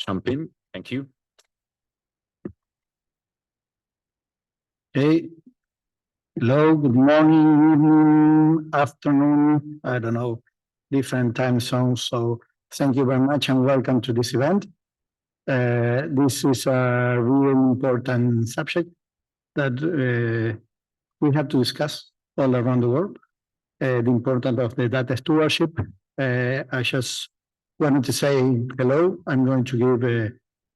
jump in. Thank you. Hey, hello, good morning, evening, afternoon, I don't know, different time zones. So thank you very much and welcome to this event. This is a really important subject that we have to discuss all around the world. The importance of the data stewardship. I just wanted to say hello. I'm going to give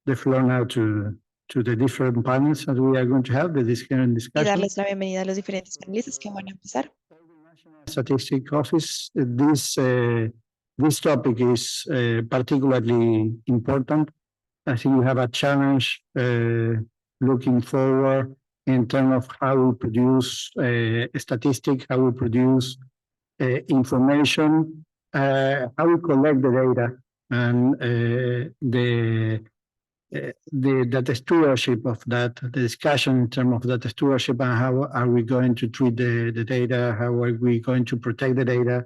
the floor now to the different panels that we are going to have, the discussion. Y darles la bienvenida a los diferentes panelistas que van a empezar. Statistics Office, this topic is particularly important. I think we have a challenge looking forward in terms of how we produce statistics, how we produce information, how we collect the data, and the data stewardship of that, the discussion in terms of data stewardship and how are we going to treat the data, how are we going to protect the data,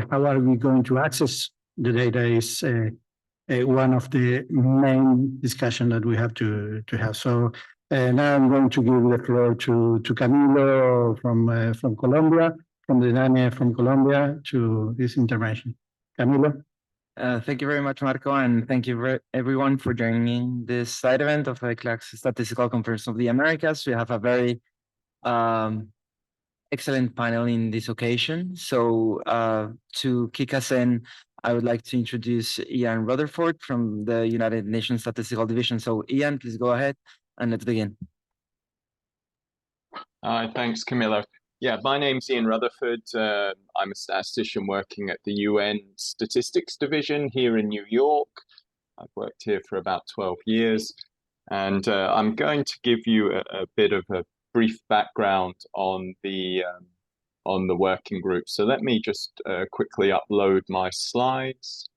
how are we going to access the data is one of the main discussion that we have to have. So now I'm going to give the floor to Camilo from Colombia, from the DANE from Colombia, to this intervention. Camilo. Thank you very much, Marco, and thank you everyone for joining this side event of the CLAC's Statistical Conference of the Americas. We have a very excellent panel in this occasion. So to kick us in, I would like to introduce Ian Rutherford from the United Nations Statistical Division. So Ian, please go ahead and let's begin. Thanks, Camilo. Yeah, my name's Ian Rutherford. I'm a statistician working at the UN Statistics Division here in New York. I've worked here for about 12 years. And I'm going to give you a bit of a brief background on the working group. So let me just quickly upload my slides.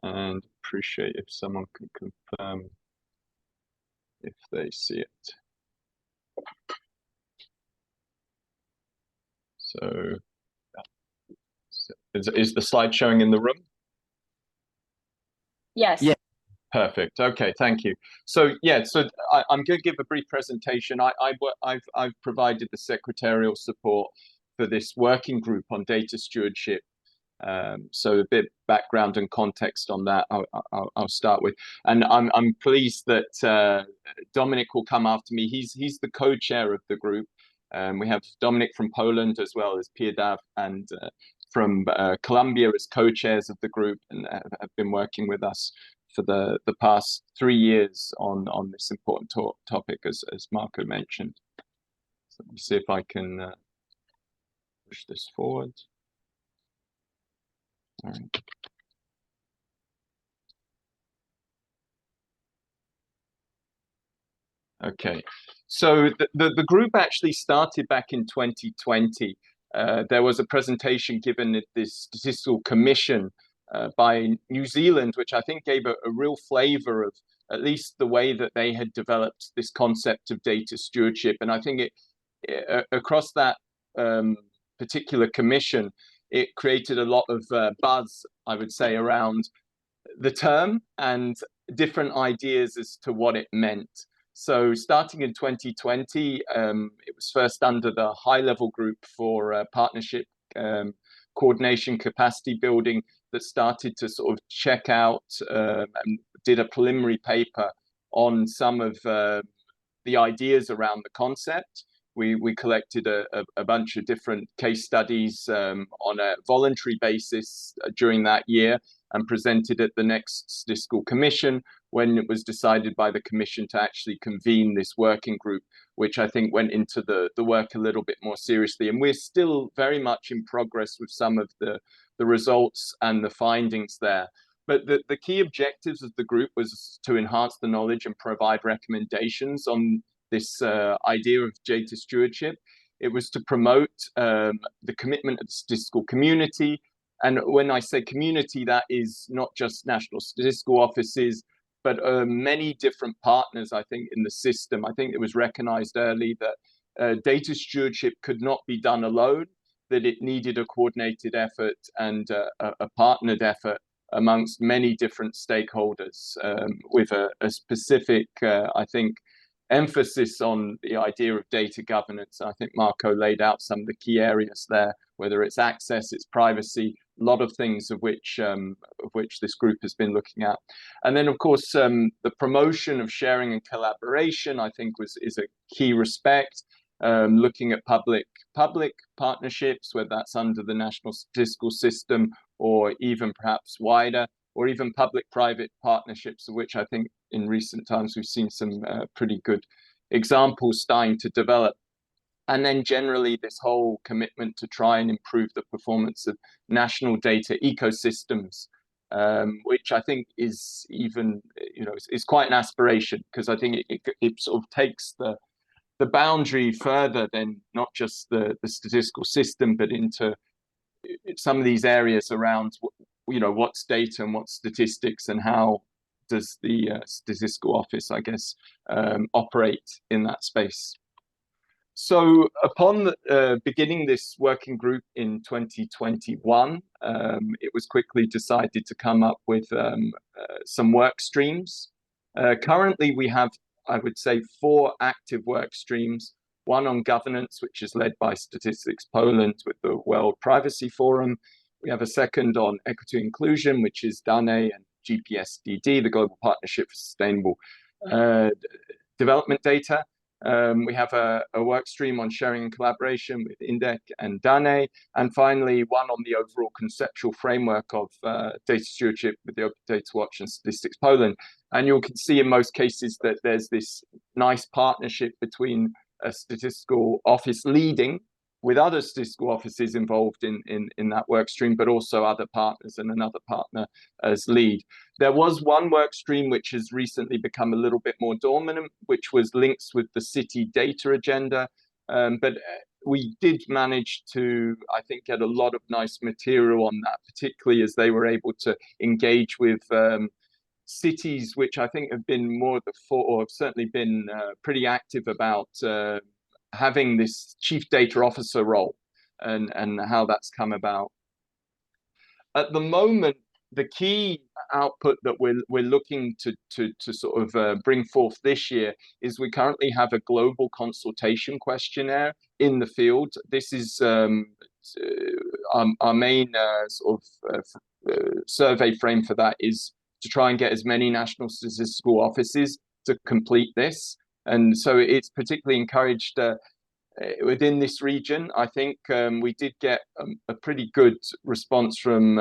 And appreciate if someone can confirm if they see it. So is the slide showing in the room? Yes. Yeah. Perfect. Okay, thank you. So yeah, so I'm going to give a brief presentation. I've provided the secretarial support for this working group on data stewardship. So a bit background and context on that I'll start with. And I'm pleased that Dominic will come after me. He's the co-chair of the group. We have Dominic from Poland as well as Pierdav and from Colombia as co-chairs of the group and have been working with us for the past 3 years on this important topic, as Marco mentioned. So let me see if I can push this forward. All right. Okay, so the group actually started back in 2020. There was a presentation given at this statistical commission by New Zealand, which I think gave a real flavor of at least the way that they had developed this concept of data stewardship. And I think across that particular commission, it created a lot of buzz, I would say, around the term and different ideas as to what it meant. So starting in 2020, it was first under the high-level group for partnership, coordination, capacity building that started to sort of check out and did a preliminary paper on some of the ideas around the concept. We collected a bunch of different case studies on a voluntary basis during that year and presented at the next statistical commission when it was decided by the commission to actually convene this working group, which I think went into the work a little bit more seriously. And we're still very much in progress with some of the results and the findings there. But the key objectives of the group was to enhance the knowledge and provide recommendations on this idea of data stewardship. It was to promote the commitment of the statistical community. And when I say community, that is not just national statistical offices, but many different partners, I think, in the system. I think it was recognized early that data stewardship could not be done alone, that it needed a coordinated effort and a partnered effort amongst many different stakeholders, with a specific, I think, emphasis on the idea of data governance. I think Marco laid out some of the key areas there, whether it's access, it's privacy, a lot of things of which this group has been looking at. And then, of course, the promotion of sharing and collaboration, I think, is a key respect. Looking at public partnerships, whether that's under the national statistical system or even perhaps wider, or even public-private partnerships, of which I think in recent times we've seen some pretty good examples starting to develop. And then generally this whole commitment to try and improve the performance of national data ecosystems, which I think is even, is quite an aspiration, because I think it sort of takes the boundary further than not just the statistical system, but into some of these areas around, what's data and what's statistics, and how does the statistical office, I guess, operate in that space. So upon beginning this working group in 2021, it was quickly decided to come up with some work streams. Currently, we have, I would say, 4 active work streams. One on governance, which is led by Statistics Poland with the World Privacy Forum. We have a second on equity and inclusion, which is DANE and GPSDD, the Global Partnership for Sustainable Development Data. We have a work stream on sharing and collaboration with INDEC and DANE. And finally, one on the overall conceptual framework of data stewardship with the Open Data Watch and Statistics Poland. And you can see in most cases that there's this nice partnership between a statistical office leading, with other statistical offices involved in that work stream, but also other partners and another partner as lead. There was one work stream which has recently become a little bit more dominant, which was links with the city data agenda. But we did manage to, I think, get a lot of nice material on that, particularly as they were able to engage with cities, which I think have been more or have certainly been pretty active about having this chief data officer role, and how that's come about. At the moment, the key output that we're looking to sort of bring forth this year is we currently have a global consultation questionnaire in the field. This is our main sort of survey frame for that, is to try and get as many national statistical offices to complete this. And so it's particularly encouraged within this region. I think we did get a pretty good response from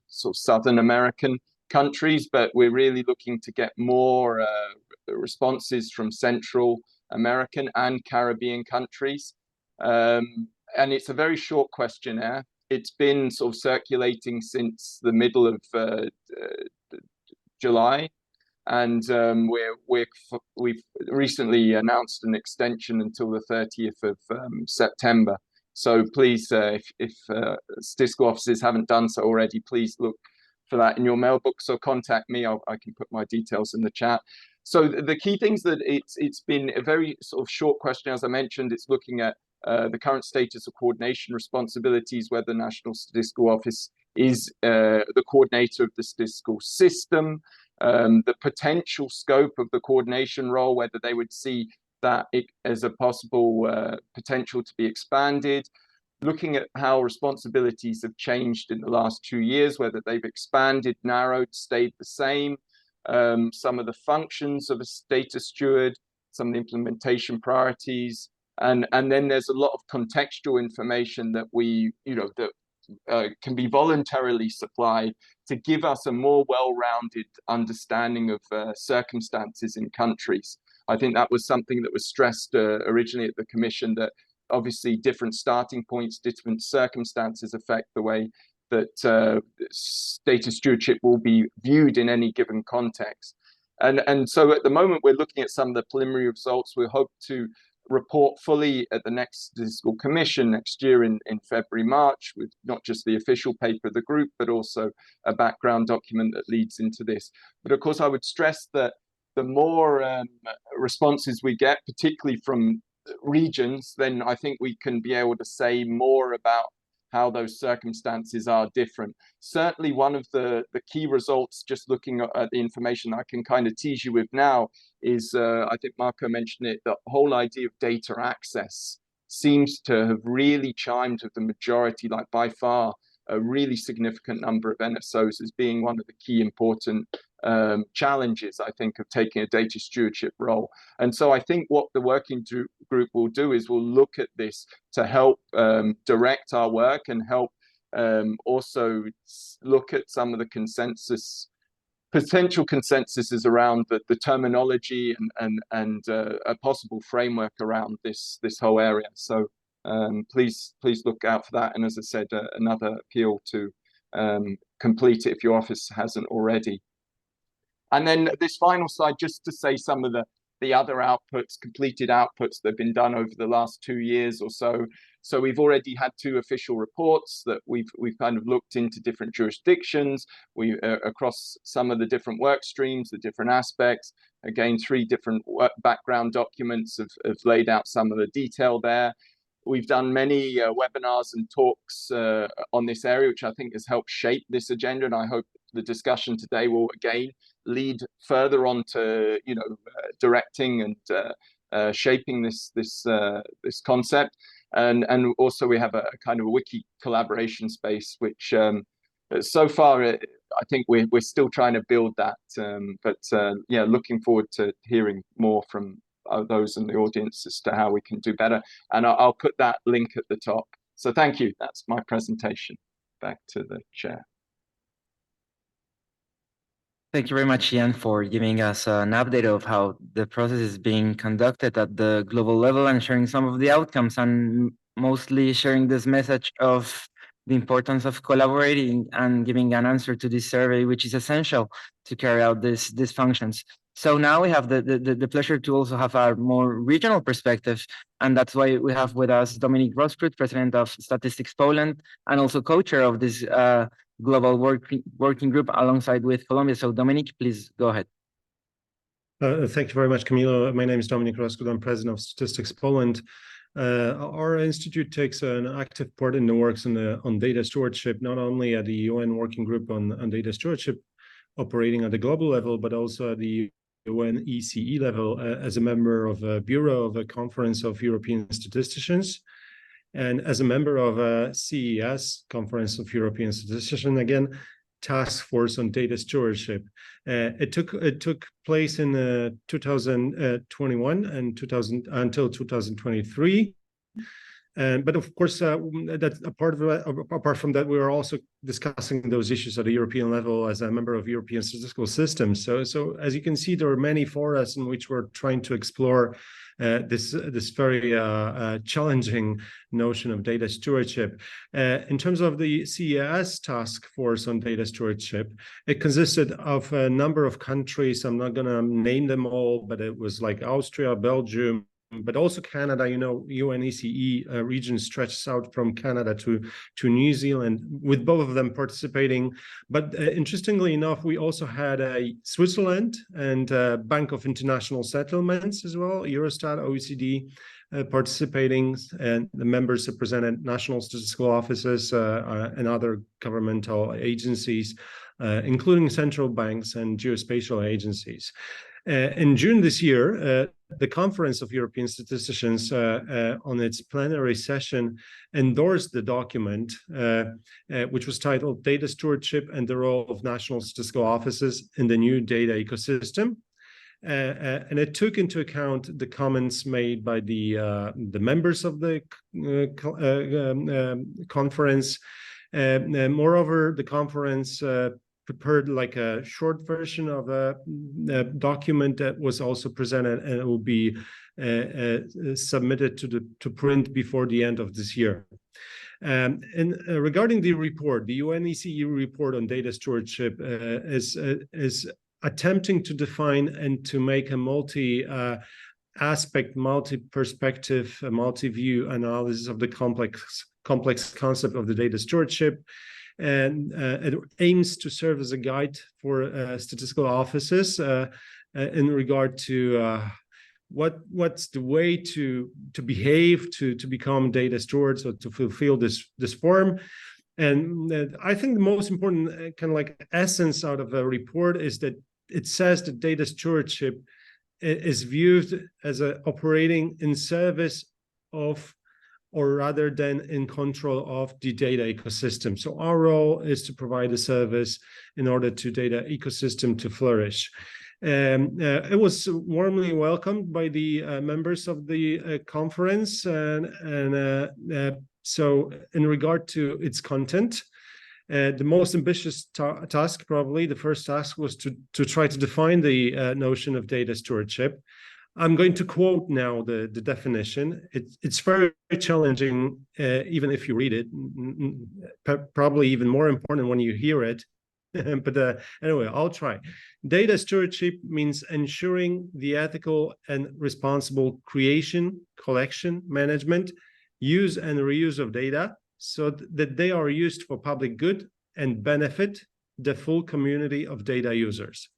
sort of Southern American countries, but we're really looking to get more responses from Central American and Caribbean countries. And it's a very short questionnaire. It's been sort of circulating since the middle of July. And we've recently announced an extension until the 30th of September. So please, if statistical offices haven't done so already, please look for that in your mailbox or contact me. I can put my details in the chat. So the key things that it's been a very sort of short question, as I mentioned. It's looking at the current status of coordination responsibilities, whether the National Statistical Office is the coordinator of the statistical system, the potential scope of the coordination role, whether they would see that as a possible potential to be expanded, looking at how responsibilities have changed in the last 2 years, whether they've expanded, narrowed, stayed the same, some of the functions of a data steward, some of the implementation priorities, and then there's a lot of contextual information that we, that can be voluntarily supplied to give us a more well-rounded understanding of circumstances in countries. I think that was something that was stressed originally at the Commission, that obviously different starting points, different circumstances affect the way that data stewardship will be viewed in any given context. And so at the moment, we're looking at some of the preliminary results. We hope to report fully at the next Statistical Commission next year in February, March, with not just the official paper of the group, but also a background document that leads into this. But of course, I would stress that the more responses we get, particularly from regions, then I think we can be able to say more about how those circumstances are different. Certainly one of the key results, just looking at the information I can kind of tease you with now, is, I think Marco mentioned it, the whole idea of data access seems to have really chimed with the majority, like by far, a really significant number of NSOs as being one of the key important challenges, I think, of taking a data stewardship role. And so I think what the working group will do is we'll look at this to help direct our work and help also look at some of the potential consensuses around the terminology and a possible framework around this whole area. So please look out for that. And as I said, another appeal to complete it if your office hasn't already. And then this final slide, just to say some of the other outputs, completed outputs that have been done over the last 2 years or so. So we've already had 2 official reports that we've kind of looked into different jurisdictions, across some of the different work streams, the different aspects. Again, 3 different background documents have laid out some of the detail there. We've done many webinars and talks on this area, which I think has helped shape this agenda. And I hope the discussion today will again lead further on to, directing and shaping this concept. And also we have a kind of a wiki collaboration space, which so far I think we're still trying to build that. But yeah, looking forward to hearing more from those in the audience as to how we can do better. And I'll put that link at the top. So thank you. That's my presentation. Back to the chair. Thank you very much, Ian, for giving us an update of how the process is being conducted at the global level and sharing some of the outcomes, and mostly sharing this message of the importance of collaborating and giving an answer to this survey, which is essential to carry out these functions. So now we have the pleasure to also have a more regional perspective, and that's why we have with us Dominik Roskrut, President of Statistics Poland, and also co-chair of this global working group alongside with Colombia. So Dominik, please go ahead. Thank you very much, Camilo. My name is Dominik Roskrut. I'm President of Statistics Poland. Our institute takes an active part in the works on data stewardship, not only at the UN Working Group on data stewardship operating at the global level, but also at the UN ECE level as a member of a bureau of a Conference of European Statisticians, and as a member of a CES, Conference of European Statisticians, again, task force on data stewardship. It took place in 2021 and until 2023. But of course, that's apart from that, we are also discussing those issues at the European level as a member of European statistical systems. So as you can see, there are many forums in which we're trying to explore this very challenging notion of data stewardship. In terms of the CES task force on data stewardship, it consisted of a number of countries. I'm not going to name them all, but it was like Austria, Belgium, but also Canada. UNECE region stretches out from Canada to New Zealand, with both of them participating. But interestingly enough, we also had Switzerland and Bank of International Settlements as well, Eurostat, OECD participating, and the members represented national statistical offices and other governmental agencies, including central banks and geospatial agencies. In June this year, the Conference of European Statisticians on its plenary session endorsed the document, which was titled Data Stewardship and the Role of National Statistical Offices in the New Data Ecosystem. And it took into account the comments made by the members of the conference. Moreover, the conference prepared like a short version of a document that was also presented, and it will be submitted to print before the end of this year. And regarding the report, the UNECE report on data stewardship is attempting to define and to make a multi-aspect, multi-perspective, multi-view analysis of the complex concept of the data stewardship. And it aims to serve as a guide for statistical offices in regard to what's the way to behave to become data stewards or to fulfill this form. And I think the most important kind of like essence out of a report is that it says that data stewardship is viewed as operating in service of, or rather than in control of, the data ecosystem. So our role is to provide a service in order to data ecosystem to flourish. It was warmly welcomed by the members of the conference, so in regard to its content, the most ambitious task, probably the first task, was to try to define the notion of data stewardship. I'm going to quote now the definition. It's very challenging, even if you read it, probably even more important when you hear it. But anyway, I'll try. Data stewardship means ensuring the ethical and responsible creation, collection, management, use and reuse of data so that they are used for public good and benefit the full community of data users.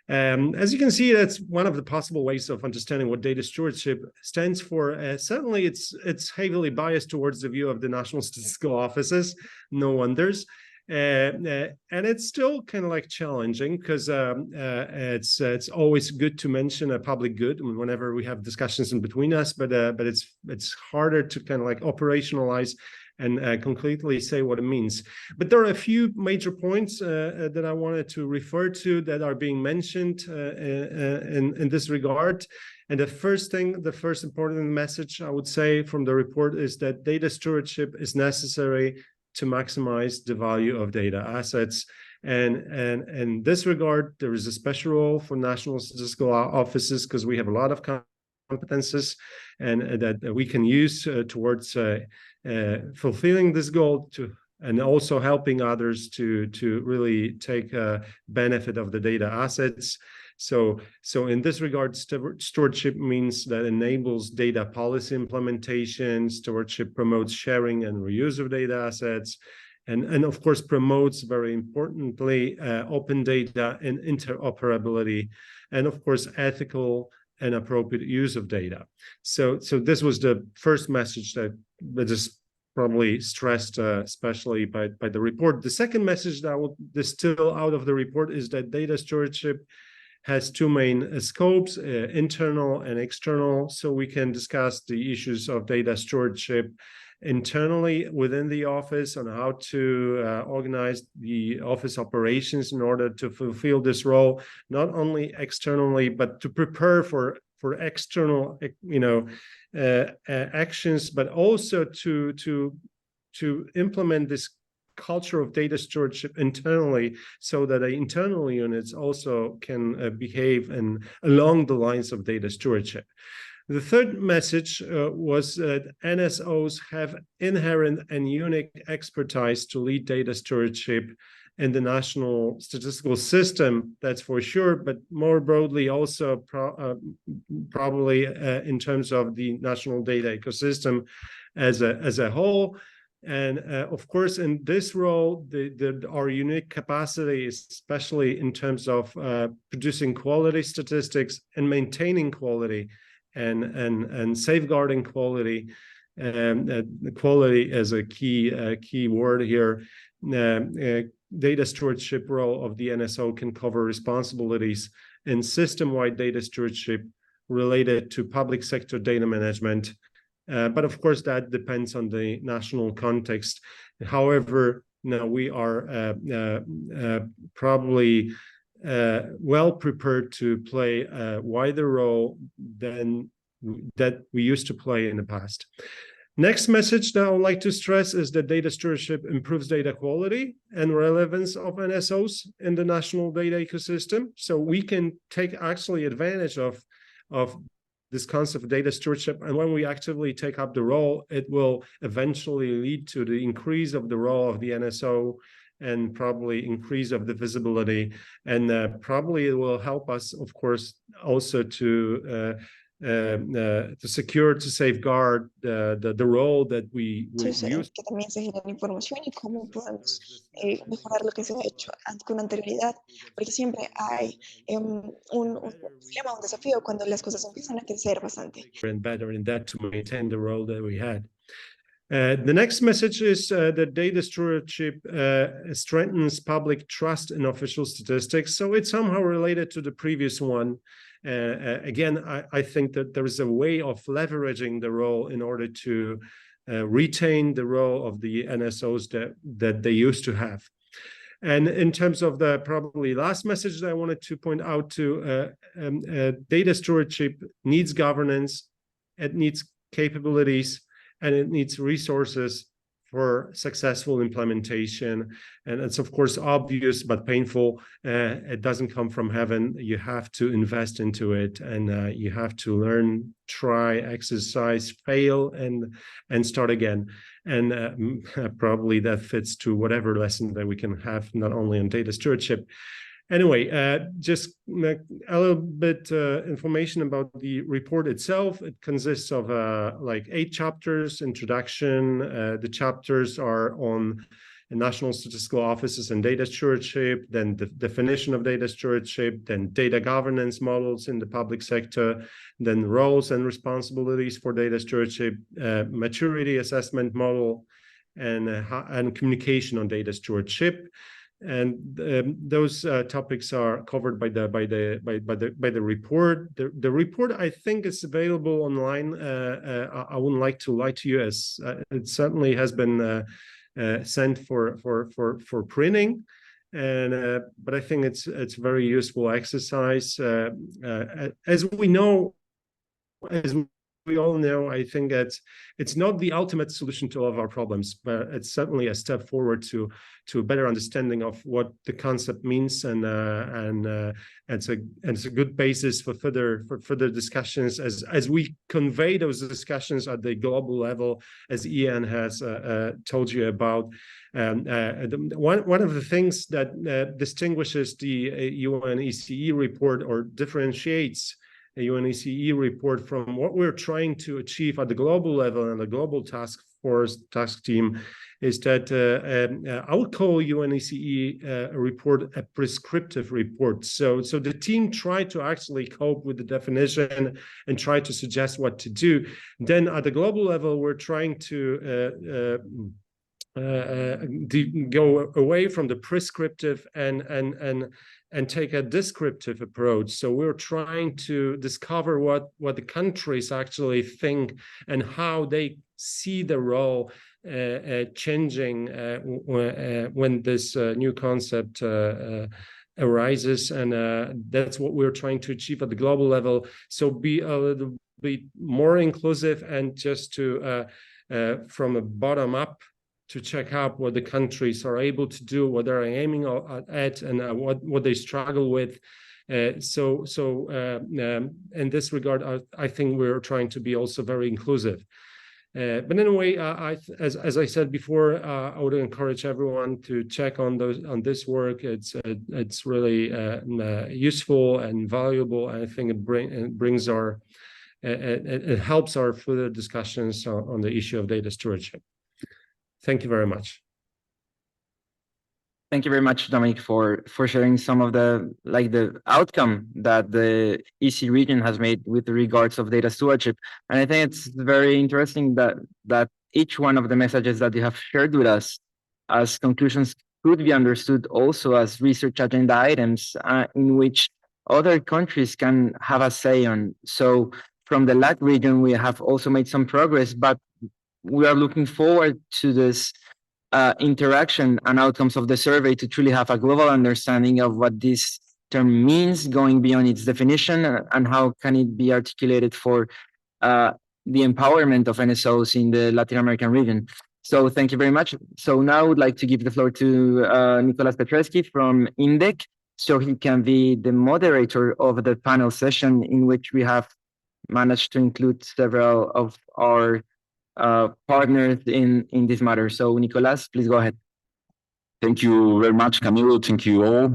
As you can see, that's one of the possible ways of understanding what data stewardship stands for. Certainly, it's heavily biased towards the view of the national statistical offices, no wonders. And it's still kind of like challenging because it's always good to mention a public good whenever we have discussions in between us, but it's harder to kind of like operationalize and concretely say what it means. But there are a few major points that I wanted to refer to that are being mentioned in this regard. And the first important message I would say from the report is that data stewardship is necessary to maximize the value of data assets. And in this regard, there is a special role for national statistical offices because we have a lot of competences and that we can use towards fulfilling this goal and also helping others to really take benefit of the data assets. So in this regard, stewardship means that enables data policy implementation. Stewardship promotes sharing and reuse of data assets, and of course promotes, very importantly, open data and interoperability, and of course ethical and appropriate use of data. So this was the first message that is probably stressed, especially by the report. The second message that I would distill out of the report is that data stewardship has two main scopes, internal and external. So we can discuss the issues of data stewardship internally within the office on how to organize the office operations in order to fulfill this role, not only externally, but to prepare for external, actions, but also to implement this culture of data stewardship internally, so that the internal units also can behave along the lines of data stewardship. The third message was that NSOs have inherent and unique expertise to lead data stewardship in the national statistical system, that's for sure, but more broadly also probably in terms of the national data ecosystem as a whole. And of course, in this role, our unique capacity is especially in terms of producing quality statistics and maintaining quality and safeguarding quality. Quality as a key word here. Data stewardship role of the NSO can cover responsibilities in system-wide data stewardship related to public sector data management. But of course, that depends on the national context. However, now we are probably well prepared to play a wider role than that we used to play in the past. Next message that I would like to stress is that data stewardship improves data quality and relevance of NSOs in the national data ecosystem. So we can take actually advantage of this concept of data stewardship. And when we actively take up the role, it will eventually lead to the increase of the role of the NSO and probably increase of the visibility. And probably it will help us, of course, also to secure, to safeguard the role that we use. Que también se genera información y cómo podemos mejorar lo que se ha hecho con anterioridad, porque siempre hay un problema, un desafío cuando las cosas empiezan a crecer bastante. And better in that to maintain the role that we had. The next message is that data stewardship strengthens public trust in official statistics. So it's somehow related to the previous one. Again, I think that there is a way of leveraging the role in order to retain the role of the NSOs that they used to have. And in terms of the probably last message that I wanted to point out to, data stewardship needs governance, it needs capabilities, and it needs resources for successful implementation. And it's of course obvious but painful. It doesn't come from heaven. You have to invest into it, and you have to learn, try, exercise, fail, and start again. And probably that fits to whatever lesson that we can have, not only on data stewardship. Anyway, just a little bit information about the report itself. It consists of like 8 chapters, introduction. The chapters are on national statistical offices and data stewardship, then the definition of data stewardship, then data governance models in the public sector, then roles and responsibilities for data stewardship, maturity assessment model, and communication on data stewardship. And those topics are covered by the report. The report, I think, is available online. I wouldn't like to lie to you, as it certainly has been sent for printing. And but I think it's a very useful exercise. As we know, as we all know, I think that it's not the ultimate solution to all of our problems, but it's certainly a step forward to a better understanding of what the concept means, and it's a good basis for further discussions as we convey those discussions at the global level, as Ian has told you about. One of the things that distinguishes the UNECE report, or differentiates a UNECE report from what we're trying to achieve at the global level and the global task team, is that I would call UNECE report a prescriptive report. So the team tried to actually cope with the definition and try to suggest what to do. Then at the global level, we're trying to go away from the prescriptive and take a descriptive approach. So we're trying to discover what the countries actually think and how they see the role changing when this new concept arises. And that's what we're trying to achieve at the global level. So be a little bit more inclusive, and just to from a bottom up, to check out what the countries are able to do, what they're aiming at, and what they struggle with. So in this regard, I think we're trying to be also very inclusive. But anyway, as I said before, I would encourage everyone to check on this work. It's really useful and valuable. I think it helps our further discussions on the issue of data stewardship. Thank you very much. Thank you very much, Dominic, for sharing some of the outcome that the EC region has made with regards of data stewardship. And I think it's very interesting that each one of the messages that you have shared with us as conclusions could be understood also as research agenda items in which other countries can have a say on. So from the LAC region, we have also made some progress, but we are looking forward to this interaction and outcomes of the survey to truly have a global understanding of what this term means, going beyond its definition, and how can it be articulated for the empowerment of NSOs in the Latin American region. So thank you very much. So now I would like to give the floor to Nicolas Petreschi from INDEC, so he can be the moderator of the panel session, in which we have managed to include several of our partners in this matter. So Nicolas, please go ahead. Thank you very much, Camilo. Thank you all.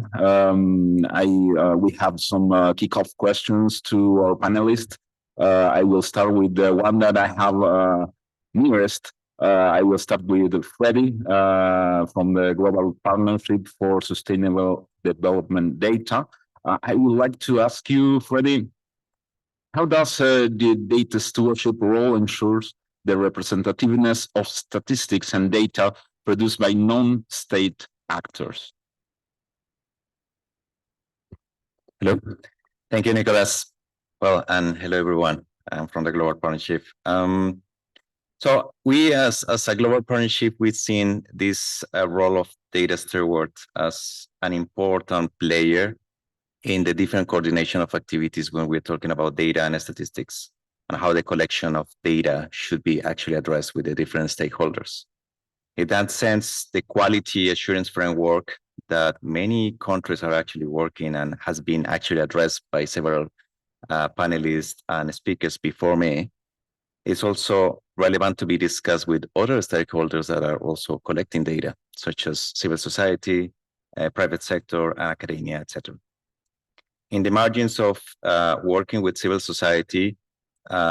We have some kickoff questions to our panelists. I will start with the one that I have nearest. I will start with Freddie from the Global Partnership for Sustainable Development Data. I would like to ask you, Freddie, how does the data stewardship role ensures the representativeness of statistics and data produced by non-state actors? Hello. Thank you, Nicolas. Well, and hello, everyone. I'm from the Global Partnership. So we, as a global partnership, we've seen this role of data steward as an important player in the different coordination of activities when we're talking about data and statistics, and how the collection of data should be actually addressed with the different stakeholders. In that sense, the quality assurance framework that many countries are actually working and has been actually addressed by several panelists and speakers before me is also relevant to be discussed with other stakeholders that are also collecting data, such as civil society, private sector, and academia, etc. In the margins of working with civil society,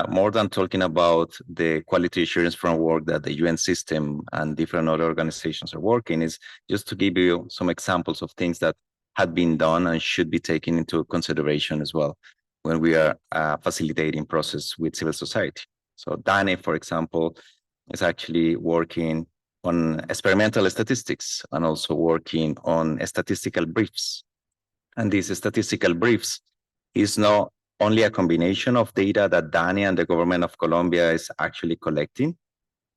more than talking about the quality assurance framework that the UN system and different other organizations are working, is just to give you some examples of things that have been done and should be taken into consideration as well when we are facilitating process with civil society. So DANE, for example, is actually working on experimental statistics and also working on statistical briefs. And these statistical briefs is not only a combination of data that DANE and the government of Colombia is actually collecting,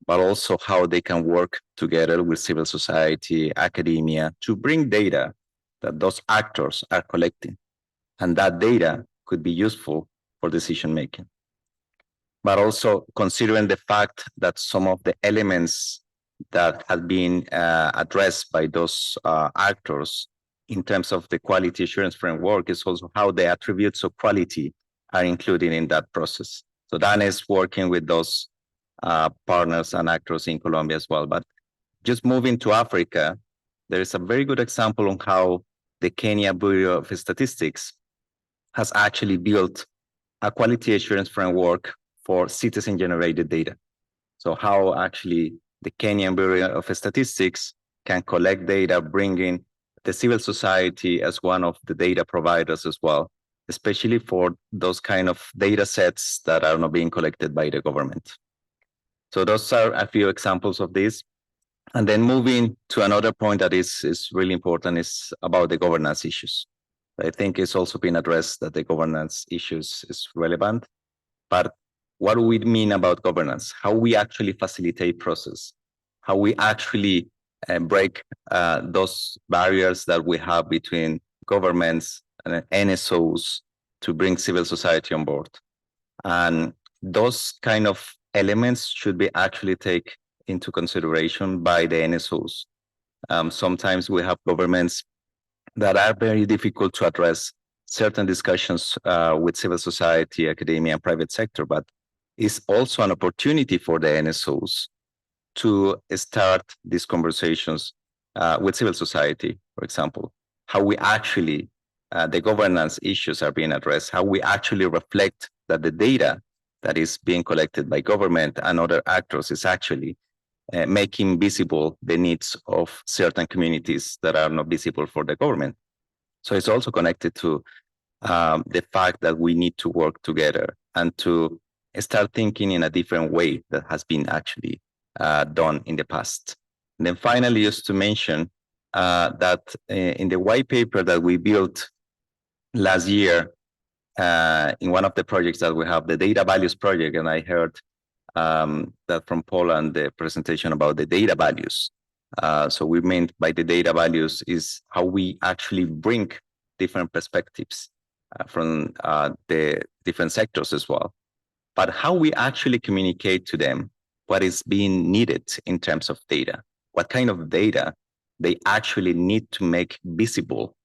but also how they can work together with civil society, academia, to bring data that those actors are collecting. And that data could be useful for decision making. But also considering the fact that some of the elements that have been addressed by those actors in terms of the quality assurance framework is also how the attributes of quality are included in that process. So DANE is working with those partners and actors in Colombia as well. But just moving to Africa, there is a very good example on how the Kenya Bureau of Statistics has actually built a quality assurance framework for citizen-generated data. So how actually the Kenyan Bureau of Statistics can collect data, bringing the civil society as one of the data providers as well, especially for those kind of data sets that are not being collected by the government. So those are a few examples of this. And then moving to another point that is really important is about the governance issues. I think it's also been addressed that the governance issues is relevant, but what do we mean about governance? How we actually facilitate process, how we actually break those barriers that we have between governments and NSOs to bring civil society on board. And those kind of elements should be actually taken into consideration by the NSOs. Sometimes we have governments that are very difficult to address certain discussions with civil society, academia, and private sector, but it's also an opportunity for the NSOs to start these conversations with civil society, for example, how we actually, the governance issues are being addressed, how we actually reflect that the data that is being collected by government and other actors is actually making visible the needs of certain communities that are not visible for the government. So it's also connected to the fact that we need to work together and to start thinking in a different way that has been actually done in the past. And then finally, just to mention that in the white paper that we built last year in one of the projects that we have, the data values project, and I heard that from Poland, the presentation about the data values. So we meant by the data values is how we actually bring different perspectives from the different sectors as well, but how we actually communicate to them what is being needed in terms of data, what kind of data they actually need to make visible,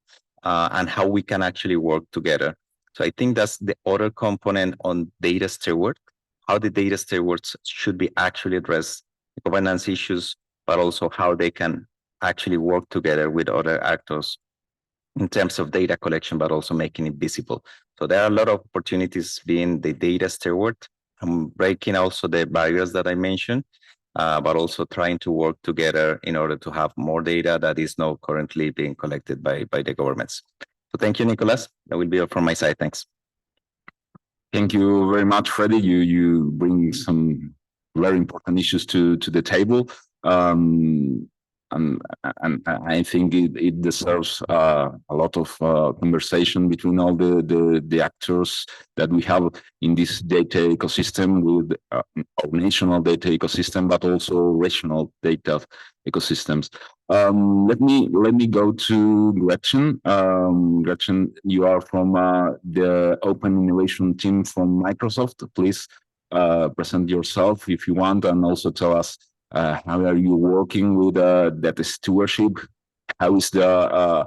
and how we can actually work together. So I think that's the other component on data steward, how the data stewards should be actually address governance issues, but also how they can actually work together with other actors in terms of data collection, but also making it visible. So there are a lot of opportunities being the data steward, breaking also the barriers that I mentioned, but also trying to work together in order to have more data that is not currently being collected by the governments. So thank you, Nicolas. That will be all from my side. Thanks. Thank you very much, Freddie. You bring some very important issues to the table. And I think it deserves a lot of conversation between all the actors that we have in this data ecosystem, with our national data ecosystem, but also regional data ecosystems. Let me go to Gretchen. Gretchen, you are from the Open Innovation team from Microsoft. Please present yourself if you want, and also tell us how are you working with data stewardship? How is the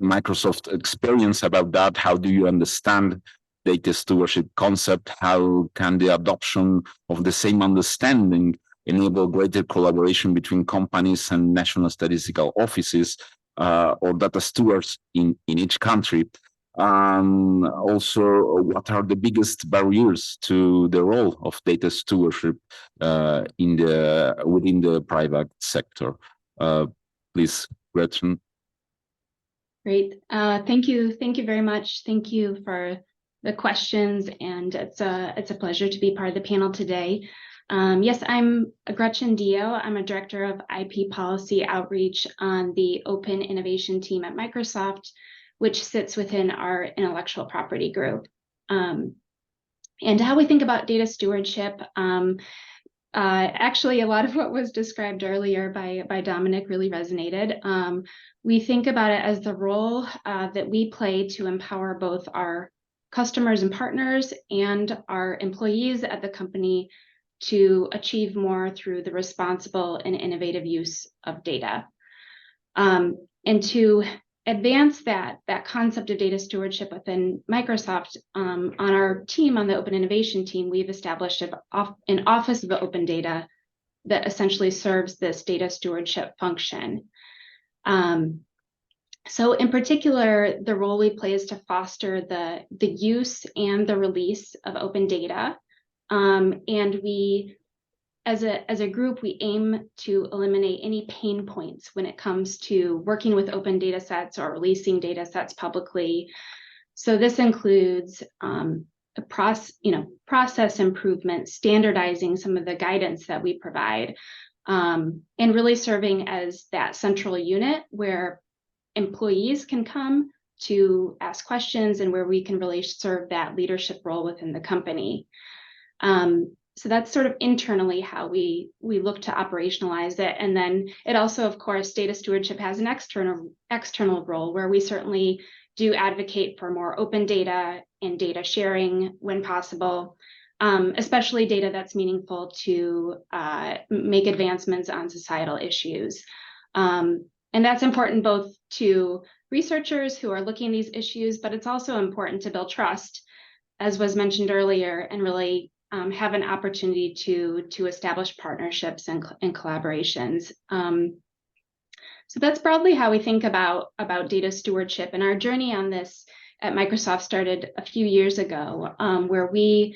Microsoft experience about that? How do you understand data stewardship concept? How can the adoption of the same understanding enable greater collaboration between companies and national statistical offices or data stewards in each country? Also, what are the biggest barriers to the role of data stewardship within the private sector? Please, Gretchen. Great. Thank you very much. Thank you for the questions, and it's a pleasure to be part of the panel today. Yes, I'm Gretchen Dio. I'm a director of IP policy outreach on the Open Innovation team at Microsoft, which sits within our intellectual property group. And how we think about data stewardship, actually a lot of what was described earlier by Dominic really resonated. We think about it as the role that we play to empower both our customers and partners and our employees at the company to achieve more through the responsible and innovative use of data. And to advance that concept of data stewardship within Microsoft, on our team, on the Open Innovation team, we've established an Office of Open Data that essentially serves this data stewardship function. So in particular, the role we play is to foster the use and the release of open data. And we, as a group, we aim to eliminate any pain points when it comes to working with open data sets or releasing data sets publicly. So this includes process improvement, standardizing some of the guidance that we provide, and really serving as that central unit where employees can come to ask questions and where we can really serve that leadership role within the company. So that's sort of internally how we look to operationalize it. And then it also, of course, data stewardship has an external role where we certainly do advocate for more open data and data sharing when possible, especially data that's meaningful to make advancements on societal issues. And that's important both to researchers who are looking at these issues, but it's also important to build trust, as was mentioned earlier, and really have an opportunity to establish partnerships and collaborations. So that's broadly how we think about data stewardship. And our journey on this at Microsoft started a few years ago, where we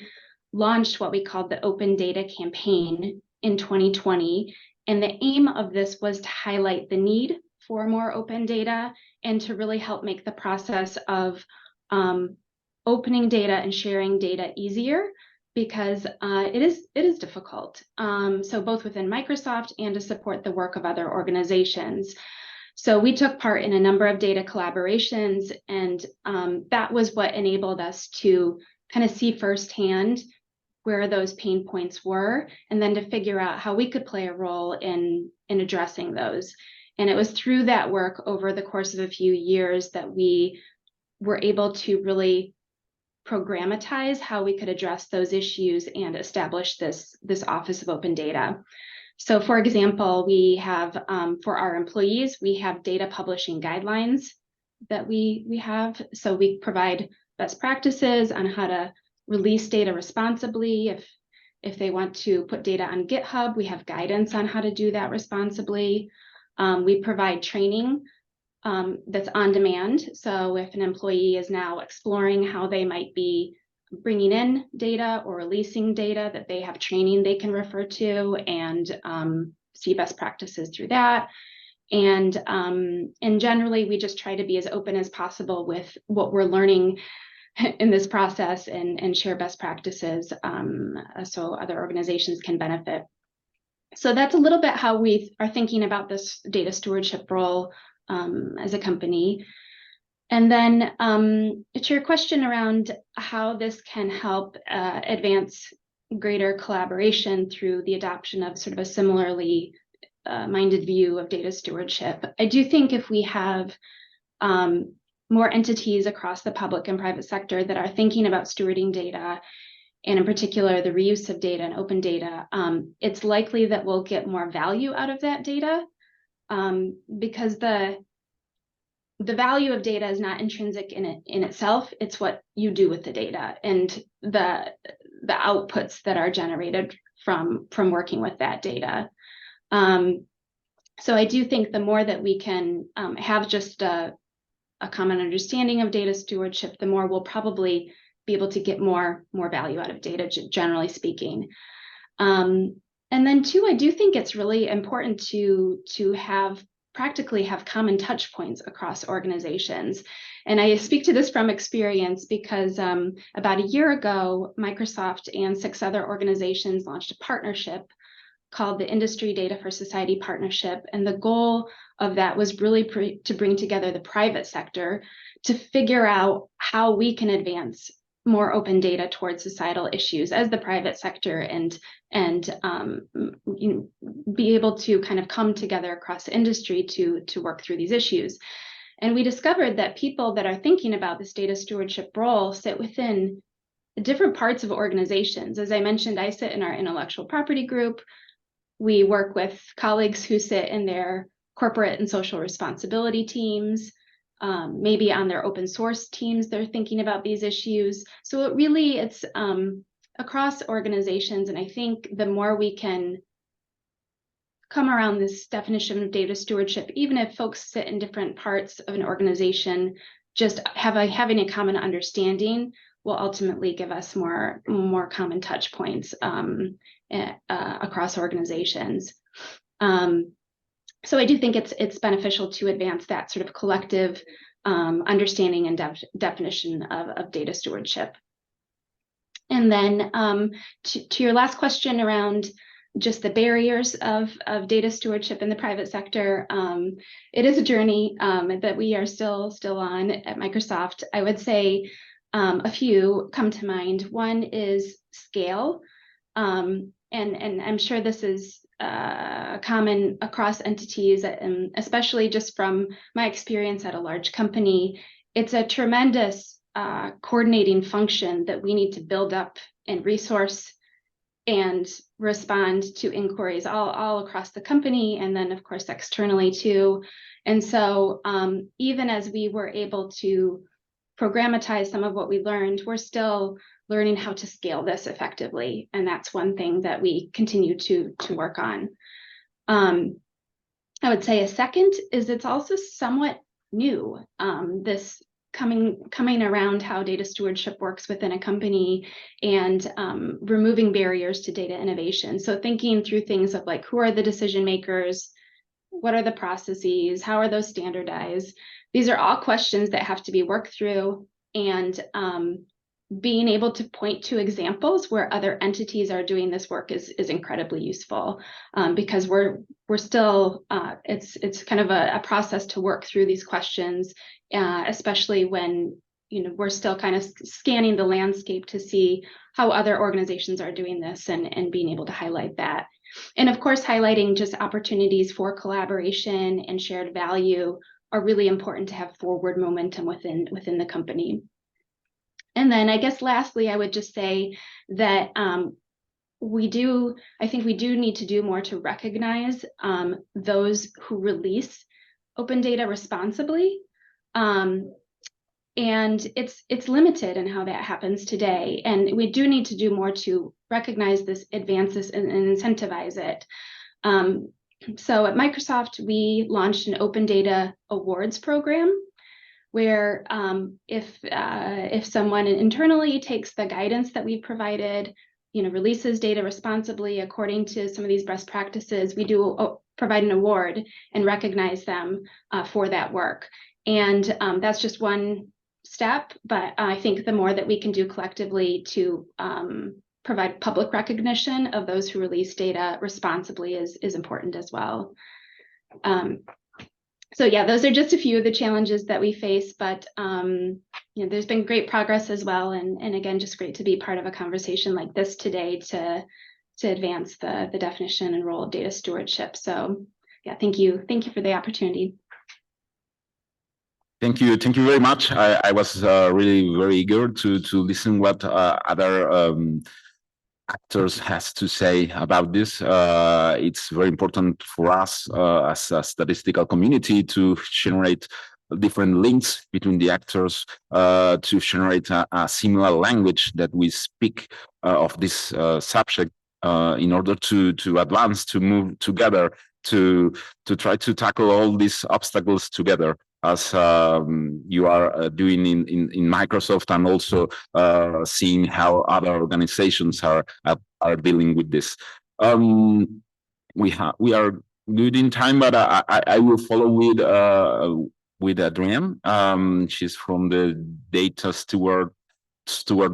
launched what we called the Open Data Campaign in 2020. And the aim of this was to highlight the need for more open data and to really help make the process of opening data and sharing data easier, because it is difficult. So both within Microsoft and to support the work of other organizations. So we took part in a number of data collaborations, and that was what enabled us to kind of see firsthand where those pain points were, and then to figure out how we could play a role in addressing those. And it was through that work over the course of a few years that we were able to really programmatize how we could address those issues and establish this Office of Open Data. So for example, we have, for our employees, we have data publishing guidelines that we have. So we provide best practices on how to release data responsibly. If they want to put data on GitHub, we have guidance on how to do that responsibly. We provide training that's on demand. So if an employee is now exploring how they might be bringing in data or releasing data, that they have training they can refer to and see best practices through that. And generally, we just try to be as open as possible with what we're learning in this process and share best practices so other organizations can benefit. So that's a little bit how we are thinking about this data stewardship role as a company. And then to your question around how this can help advance greater collaboration through the adoption of sort of a similarly minded view of data stewardship. I do think if we have more entities across the public and private sector that are thinking about stewarding data, and in particular the reuse of data and open data, it's likely that we'll get more value out of that data because the value of data is not intrinsic in itself. It's what you do with the data and the outputs that are generated from working with that data. So I do think the more that we can have just a common understanding of data stewardship, the more we'll probably be able to get more value out of data, generally speaking. And then two, I do think it's really important to practically have common touch points across organizations. And I speak to this from experience because about a year ago, Microsoft and 6 other organizations launched a partnership called the Industry Data for Society Partnership. And the goal of that was really to bring together the private sector to figure out how we can advance more open data towards societal issues as the private sector and be able to kind of come together across industry to work through these issues. And we discovered that people that are thinking about this data stewardship role sit within different parts of organizations. As I mentioned, I sit in our intellectual property group. We work with colleagues who sit in their corporate and social responsibility teams. Maybe on their open source teams, they're thinking about these issues. So it's across organizations. And I think the more we can come around this definition of data stewardship, even if folks sit in different parts of an organization, just having a common understanding will ultimately give us more common touch points across organizations. So I do think it's beneficial to advance that sort of collective understanding and definition of data stewardship. And then to your last question around just the barriers of data stewardship in the private sector, it is a journey that we are still on at Microsoft. I would say a few come to mind. One is scale, and I'm sure this is common across entities, and especially just from my experience at a large company. It's a tremendous coordinating function that we need to build up and resource and respond to inquiries all across the company, and then of course externally too. And so even as we were able to programmatize some of what we learned, we're still learning how to scale this effectively. And that's one thing that we continue to work on. I would say a second is it's also somewhat new, this coming around how data stewardship works within a company and removing barriers to data innovation. So thinking through things of like, who are the decision makers? What are the processes? How are those standardized? These are all questions that have to be worked through, and being able to point to examples where other entities are doing this work is incredibly useful, because we're still it's kind of a process to work through these questions, especially when we're still kind of scanning the landscape to see how other organizations are doing this and being able to highlight that. And of course, highlighting just opportunities for collaboration and shared value are really important to have forward momentum within the company. And then I guess lastly, I would just say that I think we do need to do more to recognize those who release open data responsibly. And it's limited in how that happens today. And we do need to do more to recognize this, advance this, and incentivize it. So at Microsoft, we launched an Open Data Awards program where if someone internally takes the guidance that we've provided, releases data responsibly according to some of these best practices, we do provide an award and recognize them for that work. And that's just one step, but I think the more that we can do collectively to provide public recognition of those who release data responsibly is important as well. So yeah, those are just a few of the challenges that we face, but there's been great progress as well. And again, just great to be part of a conversation like this today to advance the definition and role of data stewardship. So yeah, thank you for the opportunity. Thank you very much. I was really very eager to listen what other actors has to say about this. It's very important for us as a statistical community to generate different links between the actors, to generate a similar language that we speak of this subject in order to advance, to move together, to try to tackle all these obstacles together, as you are doing in Microsoft, and also seeing how other organizations are dealing with this. We are good in time, but I will follow with Adrienne. She's from the Data Steward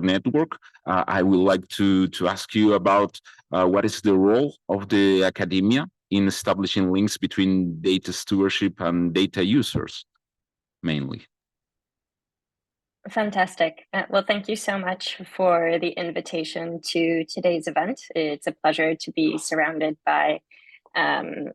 Network. I would like to ask you about what is the role of the academia in establishing links between data stewardship and data users, mainly. Fantastic. Well, thank you so much for the invitation to today's event. It's a pleasure to be surrounded by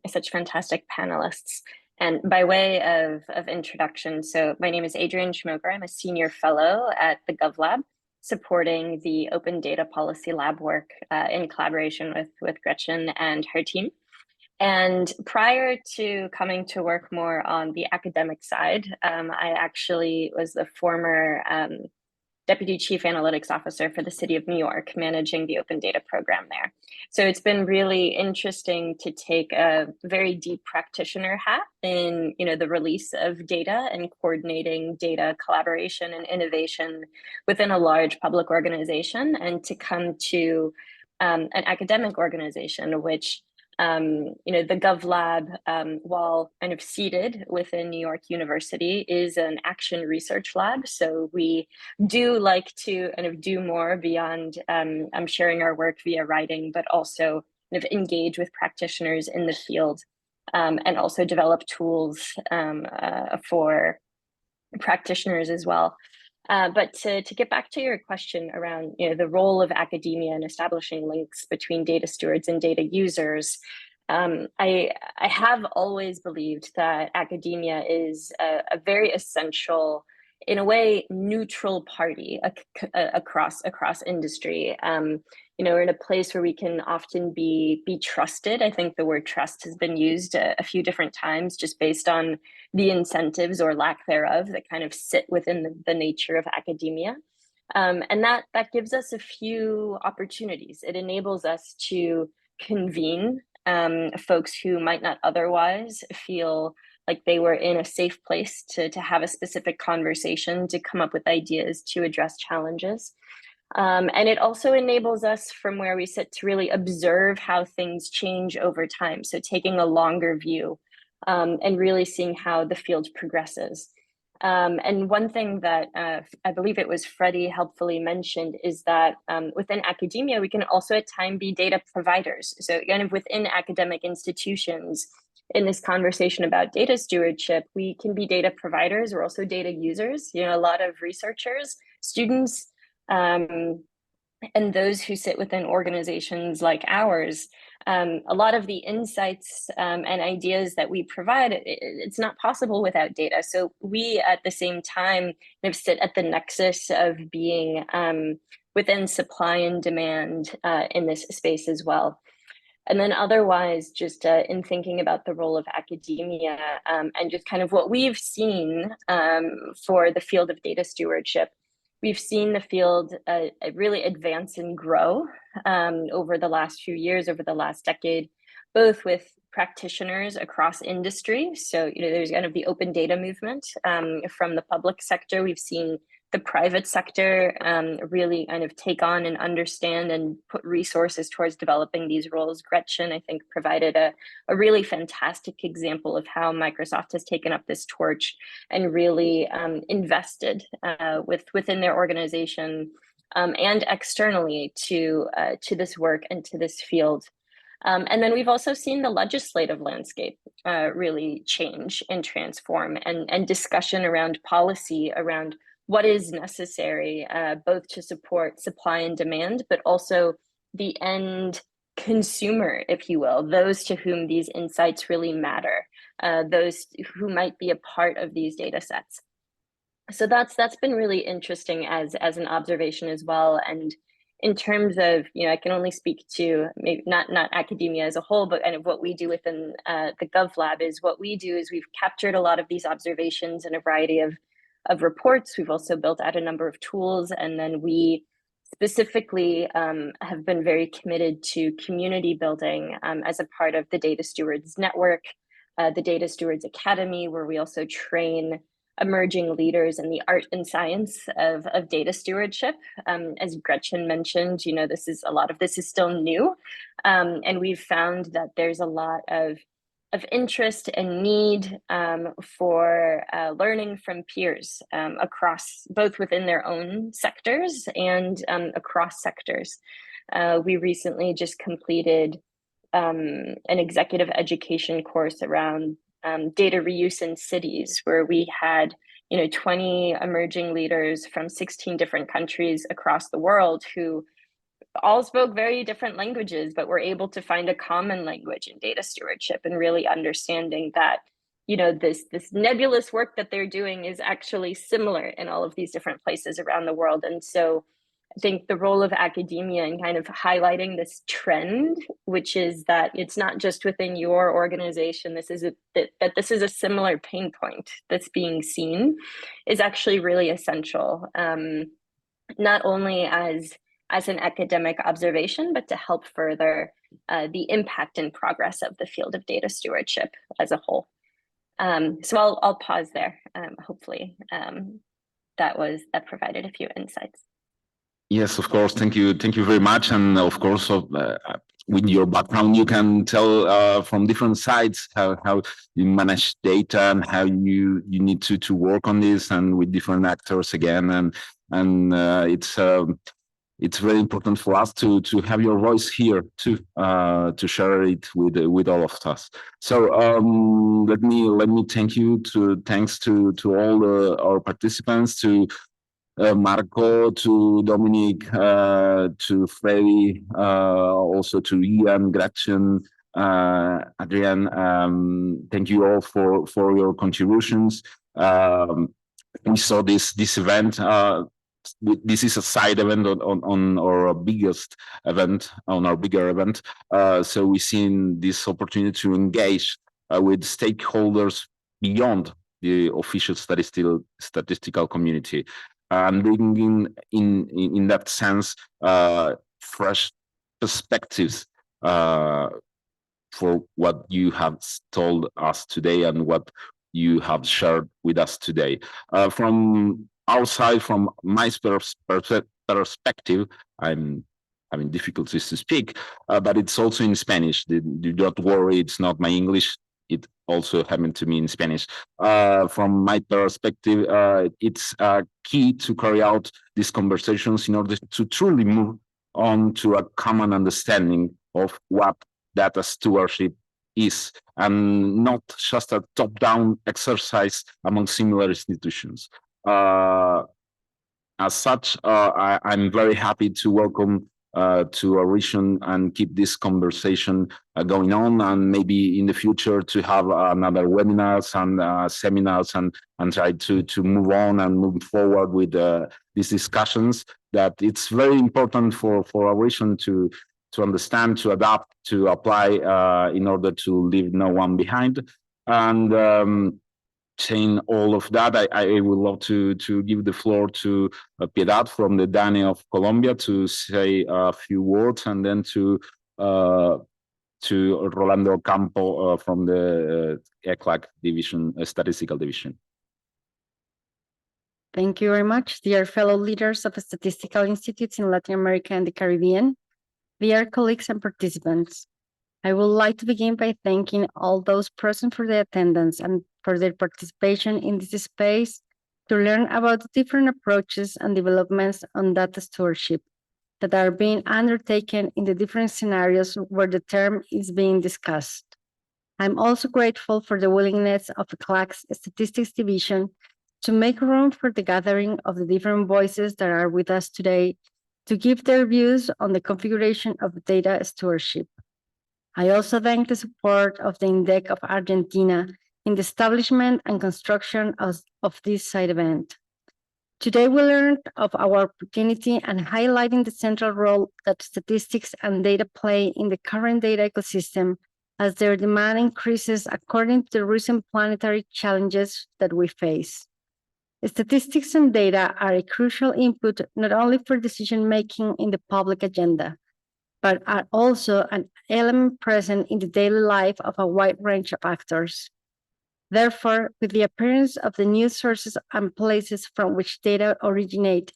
such fantastic panelists. And by way of introduction, so my name is Adrienne Schmoger. I'm a senior fellow at the GovLab, supporting the Open Data Policy Lab work in collaboration with Gretchen and her team. And prior to coming to work more on the academic side, I actually was the former Deputy Chief Analytics Officer for the City of New York, managing the open data program there. So it's been really interesting to take a very deep practitioner hat in the release of data and coordinating data collaboration and innovation within a large public organization, and to come to an academic organization which the GovLab, while kind of seated within New York University, is an action research lab. So we do like to kind of do more beyond sharing our work via writing, but also kind of engage with practitioners in the field, and also develop tools for practitioners as well. But to get back to your question around the role of academia in establishing links between data stewards and data users, I have always believed that academia is a very essential, in a way, neutral party across industry. We're in a place where we can often be trusted. I think the word trust has been used a few different times, just based on the incentives or lack thereof that kind of sit within the nature of academia. And that gives us a few opportunities. It enables us to convene folks who might not otherwise feel like they were in a safe place to have a specific conversation, to come up with ideas to address challenges. And it also enables us, from where we sit, to really observe how things change over time. So taking a longer view and really seeing how the field progresses. And one thing that I believe it was Freddie helpfully mentioned is that within academia, we can also at times be data providers. So kind of within academic institutions, in this conversation about data stewardship, we can be data providers. We're also data users. A lot of researchers, students, and those who sit within organizations like ours, a lot of the insights and ideas that we provide, it's not possible without data. So we, at the same time, kind of sit at the nexus of being within supply and demand in this space as well. And then otherwise, just in thinking about the role of academia and just kind of what we've seen for the field of data stewardship, we've seen the field really advance and grow over the last few years, over the last decade, both with practitioners across industry. So, there's kind of the open data movement from the public sector. We've seen the private sector really kind of take on and understand and put resources towards developing these roles. Gretchen, I think, provided a really fantastic example of how Microsoft has taken up this torch and really invested within their organization and externally to this work and to this field. And then we've also seen the legislative landscape really change and transform, and discussion around policy around what is necessary, both to support supply and demand, but also the end consumer, if you will, those to whom these insights really matter, those who might be a part of these data sets. So that's been really interesting as an observation as well. And in terms of, I can only speak to maybe not academia as a whole, but kind of what we do within the GovLab is what we do is we've captured a lot of these observations in a variety of reports. We've also built out a number of tools, and then we specifically have been very committed to community building as a part of the Data Stewards Network, the Data Stewards Academy, where we also train emerging leaders in the art and science of data stewardship. As Gretchen mentioned, a lot of this is still new, and we've found that there's a lot of interest and need for learning from peers across, both within their own sectors and across sectors. We recently just completed an executive education course around data reuse in cities, where we had 20 emerging leaders from 16 different countries across the world who all spoke very different languages, but were able to find a common language in data stewardship, and really understanding that this nebulous work that they're doing is actually similar in all of these different places around the world. And so I think the role of academia in kind of highlighting this trend, which is that it's not just within your organization, this is a similar pain point that's being seen, is actually really essential, not only as an academic observation, but to help further the impact and progress of the field of data stewardship as a whole. So I'll pause there. Hopefully that provided a few insights. Yes, of course. Thank you very much. And of course, with your background, you can tell from different sides how you manage data and how you need to work on this, and with different actors again. And it's very important for us to have your voice here too, to share it with all of us. So let me thanks to all our participants, to Marco, to Dominic, to Freddy, also to Ian, Gretchen, Adrian. Thank you all for your contributions. We saw this event. This is a side event on our biggest event, on our bigger event. So we've seen this opportunity to engage with stakeholders beyond the official statistical community, and bringing in that sense fresh perspectives for what you have told us today and what you have shared with us today. From our side, from my perspective, I'm having difficulties to speak, but it's also in Spanish. Do not worry, it's not my English. It also happened to me in Spanish. From my perspective, it's key to carry out these conversations in order to truly move on to a common understanding of what data stewardship is, and not just a top-down exercise among similar institutions. As such, I'm very happy to welcome to our region and keep this conversation going on, and maybe in the future to have another webinars and seminars, and try to move on and move forward with these discussions, that it's very important for our region to understand, to adapt, to apply in order to leave no one behind. And saying all of that, I would love to give the floor to Piedad from the DANE of Colombia to say a few words, and then to to Rolando Campo from the ECLAC division, statistical division. Thank you very much, dear fellow leaders of statistical institutes in Latin America and the Caribbean, dear colleagues and participants. I would like to begin by thanking all those present for their attendance and for their participation in this space to learn about the different approaches and developments on data stewardship that are being undertaken in the different scenarios where the term is being discussed. I'm also grateful for the willingness of the ECLAC's Statistics Division to make room for the gathering of the different voices that are with us today to give their views on the configuration of data stewardship. I also thank the support of the INDEC of Argentina in the establishment and construction of this side event. Today, we learned of our opportunity and highlighting the central role that statistics and data play in the current data ecosystem as their demand increases according to the recent planetary challenges that we face. Statistics and data are a crucial input not only for decision-making in the public agenda, but are also an element present in the daily life of a wide range of actors. Therefore, with the appearance of the new sources and places from which data originate,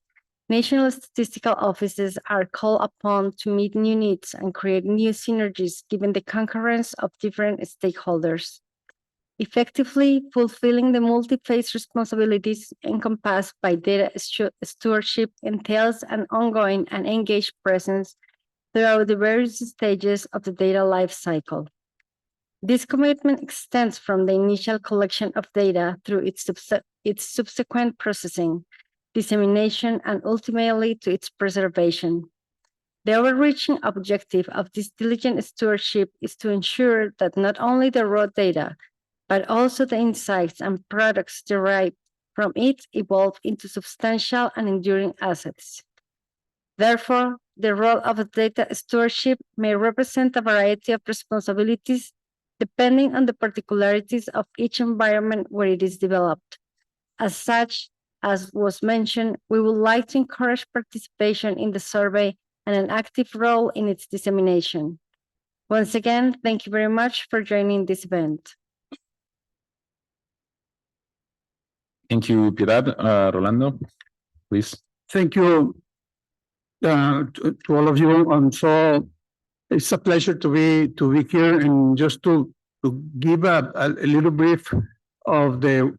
national statistical offices are called upon to meet new needs and create new synergies given the concurrence of different stakeholders. Effectively fulfilling the multi-phase responsibilities encompassed by data stewardship entails an ongoing and engaged presence throughout the various stages of the data life cycle. This commitment extends from the initial collection of data through its subsequent processing, dissemination, and ultimately to its preservation. The overreaching objective of this diligent stewardship is to ensure that not only the raw data, but also the insights and products derived from it evolve into substantial and enduring assets. Therefore, the role of data stewardship may represent a variety of responsibilities depending on the particularities of each environment where it is developed. As such, as was mentioned, we would like to encourage participation in the survey and an active role in its dissemination. Once again, thank you very much for joining this event. Thank you, Piedad. Rolando, please. Thank you to all of you. And so it's a pleasure to be here and just to give a little brief of the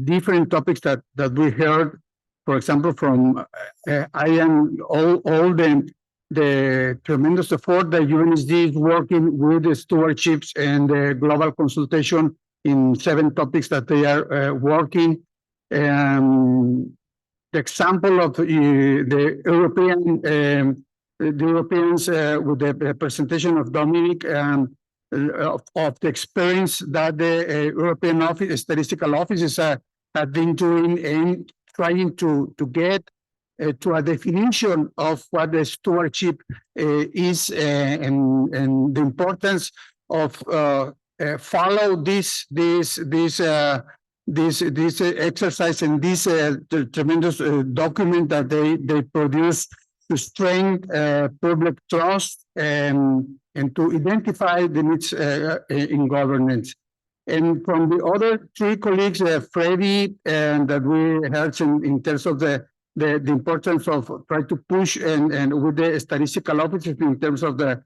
different topics that we heard. For example, from Ian, all the tremendous effort that UNSD is working with the stewardships and the global consultation in 7 topics that they are working. The example of the Europeans with the presentation of Dominic of the experience that the European statistical offices have been doing and trying to get to a definition of what the stewardship is and the importance of follow this exercise and this tremendous document that they produce to strengthen public trust and to identify the needs in governance. And from the other 3 colleagues, Freddie, and that we heard in terms of the importance of try to push and with the statistical offices in terms of the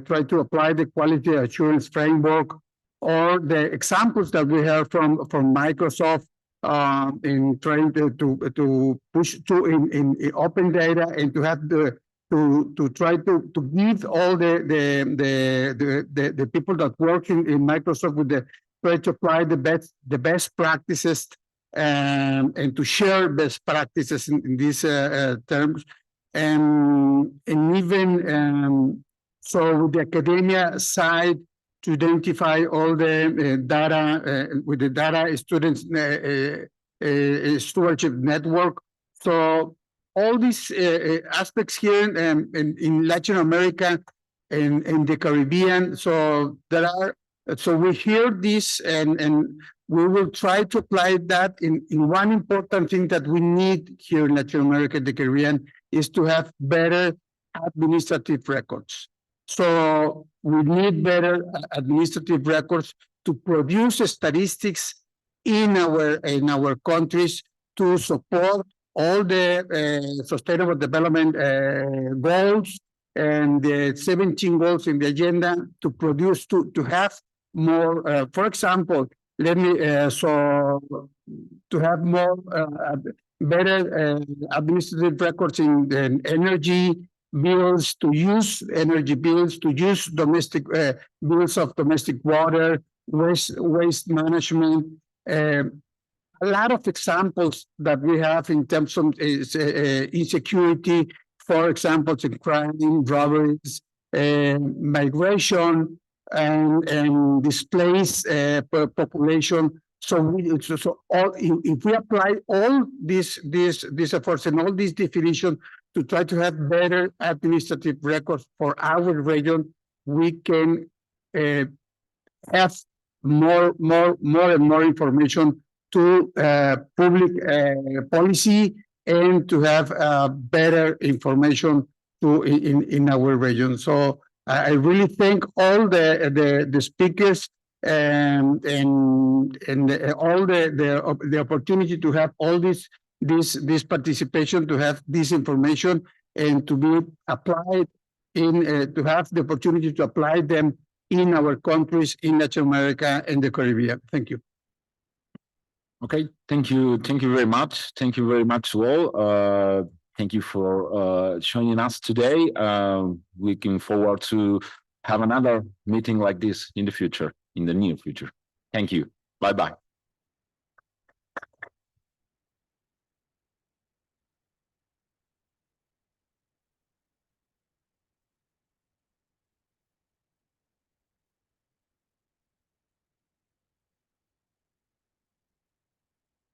try to apply the quality assurance framework, or the examples that we have from Microsoft in trying to push in open data and to have to try to give all the people that work in Microsoft with the try to apply the best practices and to share best practices in these terms and even so with the academia side to identify all the data with the data students stewardship network. So all these aspects here in Latin America and in the Caribbean. So there are. So we hear this and we will try to apply that in one important thing that we need here in Latin America and the Caribbean is to have better administrative records. So we need better administrative records to produce statistics in our countries to support all the sustainable development goals and the 17 goals in the agenda to produce to have more. For example, let me to have more better administrative records in energy bills, to use energy bills, to use domestic bills of domestic water, waste management. A lot of examples that we have in terms of insecurity, for example, in crime, robberies, migration, and displaced population. So if we apply all these efforts and all these definitions to try to have better administrative records for our region, we can have more and more information to public policy and to have better information in our region. So I really thank all the speakers and all the opportunity to have all this participation, to have this information and to be applied in to have the opportunity to apply them in our countries in Latin America and the Caribbean. Thank you. Okay, thank you very much. Thank you very much to all. Thank you for joining us today. Looking forward to have another meeting like this in the future, in the near future. Thank you. Bye-bye.